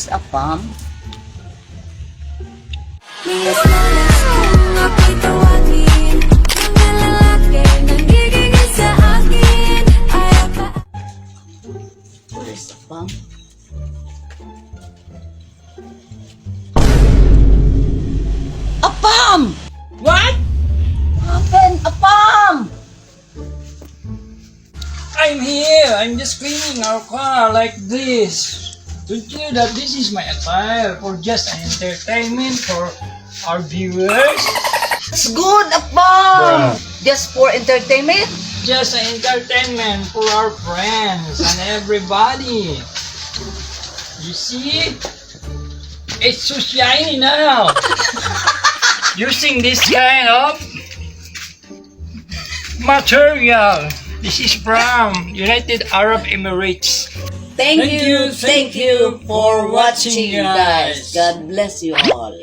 is a palm. What is a palm? A palm! What? Happened? A palm! I'm here. I'm just cleaning our car like this. Don't you know that this is my attire for just an entertainment for our viewers? It's good, a palm! Just for entertainment? Just an entertainment for our friends and everybody. You see? It's so shiny now. Using this kind of material. This is from United Arab Emirates. Thank Thank you you for watching, guys. God bless you all.